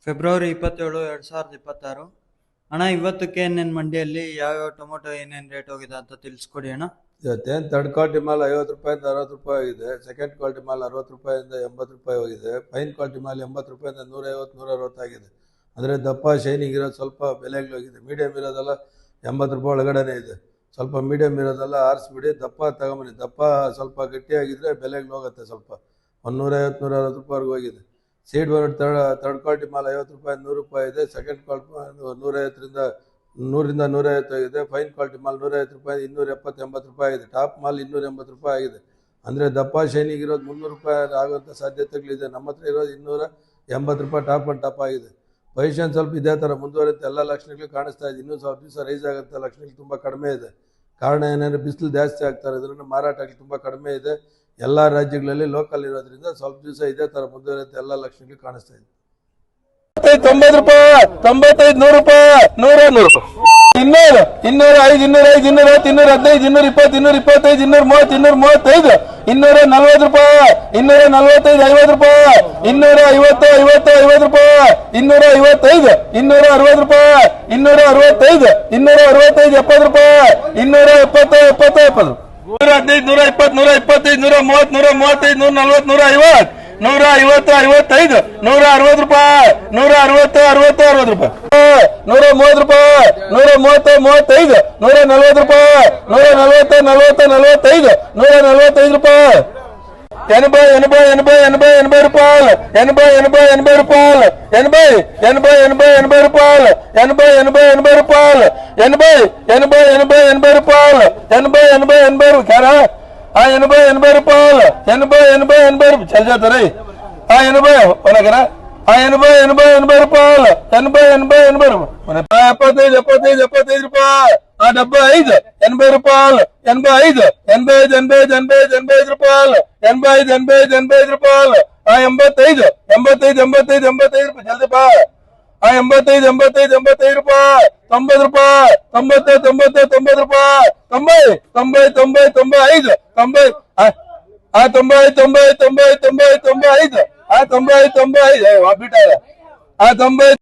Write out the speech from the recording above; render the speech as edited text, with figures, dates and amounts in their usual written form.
February 27, 2026 ಅಣ್ಣ. ಇವತ್ತು KNN ಮಂಡಿಯಲ್ಲಿ ಯಾವ್ಯಾವ ಟೊಮೊಟೊ ಏನೇನು ರೇಟ್ ಹೋಗಿದೆ ಅಂತ ತಿಳಿಸ್ಕೊಡಿ ಅಣ್ಣ. ಇವತ್ತೇನು ಥರ್ಡ್ ಕ್ವಾಲಿಟಿ ಮಾಲ್ 50 ರೂಪಾಯಿಂದ 60 ರೂಪಾಯಿ ಆಗಿದೆ. ಸೆಕೆಂಡ್ ಕ್ವಾಲಿಟಿ ಮಾಲ್ 60 ರೂಪಾಯಿಂದ 80 ರೂಪಾಯಿ ಹೋಗಿದೆ. ಫೈನ್ ಕ್ವಾಲಿಟಿ ಮಾಲ್ 80 ರೂಪಾಯಿಂದ 150, 160 ಆಗಿದೆ. ಅಂದರೆ ದಪ್ಪ ಶೈನಿಂಗ್ ಇರೋದು ಸ್ವಲ್ಪ ಬೆಲೆಗೆ ಹೋಗಿದೆ. ಮೀಡಿಯಮ್ ಇರೋದೆಲ್ಲ 80 ರೂಪಾಯಿ ಒಳಗಡೆನೇ ಇದೆ. ಸ್ವಲ್ಪ ಮೀಡಿಯಮ್ ಇರೋದೆಲ್ಲ ಆರಿಸ್ಬಿಡಿ, ದಪ್ಪ ತಗೊಂಬನ್ನಿ. ದಪ್ಪ ಸ್ವಲ್ಪ ಗಟ್ಟಿಯಾಗಿದ್ದರೆ ಬೆಲೆಗೆ ಹೋಗುತ್ತೆ. ಸ್ವಲ್ಪ 150, 160 ರೂಪಾಯಿವರೆಗೂ ಹೋಗಿದೆ. ಸೀಡ್ ಬರೋದು ಥರ್ಡ್ ಕ್ವಾಲಿಟಿ ಮಾಲ್ 50 ರೂಪಾಯಿ 100 ರೂಪಾಯಿ ಇದೆ. ಸೆಕೆಂಡ್ ಕ್ವಾಲಿಟಿ ಮಾಲ್ 150ರಿಂದ 150 ಆಗಿದೆ. ಫೈನ್ ಕ್ವಾಲಿಟಿ ಮಾಲ್ 150 ರೂಪಾಯಿ 270, 80 ರೂಪಾಯಿ ಆಗಿದೆ. ಟಾಪ್ ಮಾಲ್ 280 ರೂಪಾಯಿ ಆಗಿದೆ. ಅಂದರೆ ದಪ್ಪ ಶೈನಿಂಗ್ ಇರೋದು 300 ರೂಪಾಯಿ ಆಗುವಂಥ ಸಾಧ್ಯತೆಗಳಿದೆ. ನಮ್ಮ ಹತ್ರ ಇರೋದು 280 ರೂಪಾಯಿ ಟಾಪ್ ಆ್ಯಂಡ್ ಟಾಪ್ ಆಗಿದೆ. ಪೊಸಿಷನ್ ಸ್ವಲ್ಪ ಇದೇ ಥರ ಮುಂದುವರಿಯುತ್ತೆ. ಎಲ್ಲ ಲಕ್ಷಣಗಳು ಕಾಣಿಸ್ತಾ ಇದೆ. ಇನ್ನೂ ಸ್ವಲ್ಪ ದಿವಸ ರೈಸ್ ಆಗುತ್ತೆ. ಲಕ್ಷಣಗಳು ತುಂಬ ಕಡಿಮೆ ಇದೆ. ಕಾರಣ ಏನೇನು, ಬಿಸಿಲು ಜಾಸ್ತಿ ಆಗ್ತಾರೆ. ಇದರಿಂದ ಮಾರಾಟಗಳು ತುಂಬ ಕಡಿಮೆ ಇದೆ. ಎಲ್ಲ ರಾಜ್ಯಗಳಲ್ಲಿ ಲೋಕಲ್ ಇರೋದ್ರಿಂದ ಸ್ವಲ್ಪ ದಿವಸ ಇದೇ ಥರ ಮುಂದುವರಿಯುತ್ತೆ. ಎಲ್ಲ ಲಕ್ಷಣಗಳು ಕಾಣಿಸ್ತಾ ಇದೆ. 90 ರೂಪಾಯಿ, 95, 100 ರೂಪಾಯಿ, 100, 200, 205, 205, 210, 215, 220, 225, 230, 235, 240 ರೂಪಾಯಿ, 245, 50 ರೂಪಾಯಿ, 250, 50 ರೂಪಾಯಿ, 255, 260 ರೂಪಾಯಿ, 265, 265, 70 ರೂಪಾಯಿ, 270, 70, 70, 115, 120, 125, 130, 135, 140, 150, 150, 155, 160 ರೂಪಾಯಿ, 160, 60, 60 ರೂಪಾಯಿ, 130 ರೂಪಾಯಿ, 130, 35, 140 ರೂಪಾಯಿ, 140, 40, 45, 145 ರೂಪಾಯಿ, 80, 80, 80, 80, 80 ರೂಪಾಯಿ, 80, 80, 80 ರೂಪಾಯಿ, 80, 80, 80, 80 ರೂಪಾಯಿ, 80, 80, 80 ರೂಪಾಯಿ, 80, 80, 80, 80 ರೂಪಾಯಿ, 80, 80, 80 ರೂಪಾಯಿ, 80, 80 ರೂಪಾಯಿ, 80, 80, 80 ರೂಪಾಯಿ ಚಲ್ ಜಾತ ರೀ. 80 ಒಳಗರ 80, 80, 80 ರೂಪಾಯಿ, 80, 80, 80 ರೂಪಾಯಿ, 75, 75, 75 ರೂಪಾಯಿ, 75, 80 ರೂಪಾಯಿ, 85, 85, 85, 85 ರೂಪಾಯಿ, 85, 85, 85 ರೂಪಾಯಿ, 85, 85, 85, 85 ರೂಪಾಯಿ ಜಲ್ದಿ ಬಾ. 85, 85, 85 ರೂಪಾಯಿ, 90 ರೂಪಾಯಿ, 90, 90, 90 ರೂಪಾಯಿ, 90, 90, 90, 95, 90, 90, 90, 90, 90, 95, 90, 95, ಬಿಟ್ಟ 90